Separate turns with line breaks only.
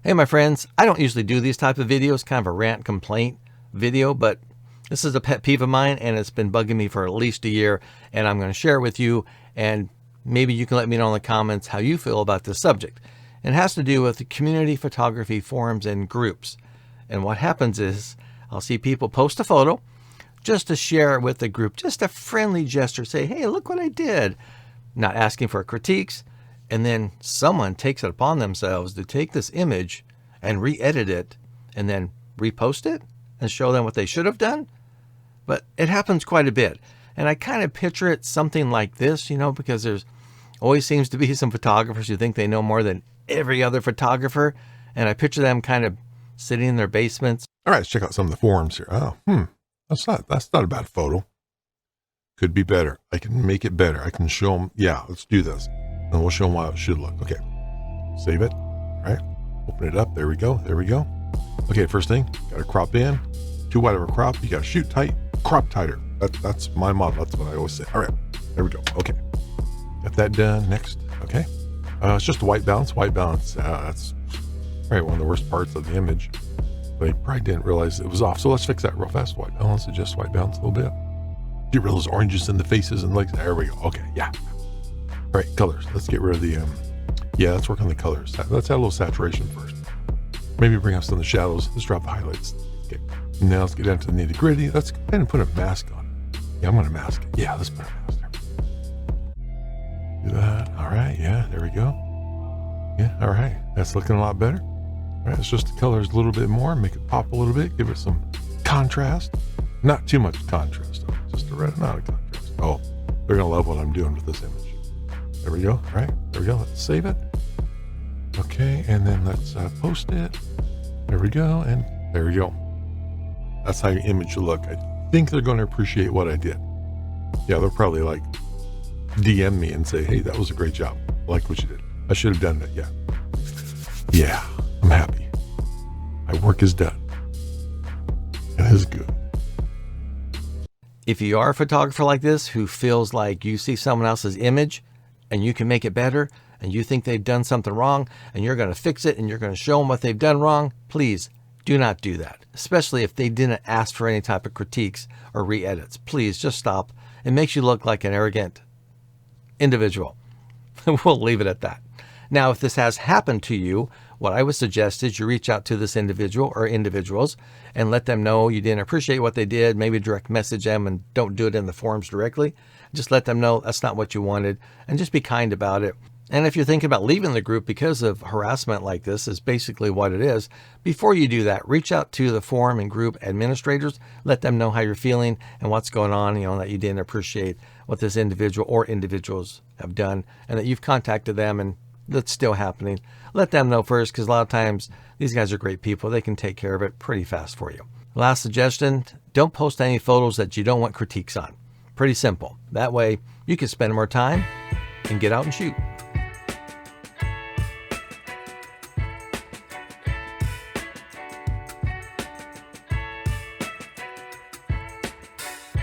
Hey, my friends, I don't usually do these type of videos, kind of a rant complaint video, but this is a pet peeve of mine and it's been bugging me for at least a year, and I'm going to share it with you, and maybe you can let me know in the comments how you feel about this subject. It has to do with the community photography forums and groups. And what happens is I'll see people post a photo just to share it with the group, just a friendly gesture, say, hey, look what I did, not asking for critiques. And then someone takes it upon themselves to take this image and re-edit it and then repost it and show them what they should have done. But it happens quite a bit. And I kind of picture it something like this, because there's always seems to be some photographers who think they know more than every other photographer. And I picture them kind of sitting in their basements.
All right, let's check out some of the forums here. That's not a bad photo. Could be better. I can make it better. I can show them, yeah, let's do this. And we'll show them how it should look. Okay, save it. All right, open it up. There we go. Okay, first thing, got to crop in. Too wide of a crop. You got to shoot tight, crop tighter. That's my model. That's what I always say. All right, there we go. Okay, got that done. Next, okay. It's just a white balance. That's right, one of the worst parts of the image. But I probably didn't realize it was off. So let's fix that real fast. White balance, adjust white balance a little bit. Get rid of those oranges in the faces and legs. There we go. Okay, yeah. All right, colors. Let's get rid of the, let's work on the colors. Let's add a little saturation first. Maybe bring up some of the shadows. Let's drop the highlights. Okay, now let's get down to the nitty gritty. Let's go ahead and put a mask on it. Yeah, I'm going to mask it. Yeah, let's put a mask there. Do that. All right, yeah, there we go. Yeah, all right. That's looking a lot better. All right, let's just the colors a little bit more, make it pop a little bit, give it some contrast. Not too much contrast, though. Just the right amount of contrast. Oh, they're going to love what I'm doing with this image. There we go. All right, there we go. Let's save it. Okay, and then let's post it. There we go, and there we go. That's how your image should look. I think they're going to appreciate what I did. Yeah, they'll probably like DM me and say, hey, that was a great job. I like what you did. I should have done that. Yeah, I'm happy. My work is done. It is good.
If you are a photographer like this who feels like you see someone else's image and you can make it better, and you think they've done something wrong, and you're going to fix it, and you're going to show them what they've done wrong, please do not do that, especially if they didn't ask for any type of critiques or re-edits. Please just stop. It makes you look like an arrogant individual. We'll leave it at that. Now, if this has happened to you, what I would suggest is you reach out to this individual or individuals and let them know you didn't appreciate what they did. Maybe direct message them, and don't do it in the forums directly. Just let them know that's not what you wanted, and just be kind about it. And if you're thinking about leaving the group because of harassment like this, is basically what it is, before you do that, reach out to the forum and group administrators, let them know how you're feeling and what's going on, that you didn't appreciate what this individual or individuals have done, and that you've contacted them and that's still happening. Let them know first, because a lot of times these guys are great people. They can take care of it pretty fast for you. Last suggestion, don't post any photos that you don't want critiques on. Pretty simple. That way you can spend more time and get out and shoot.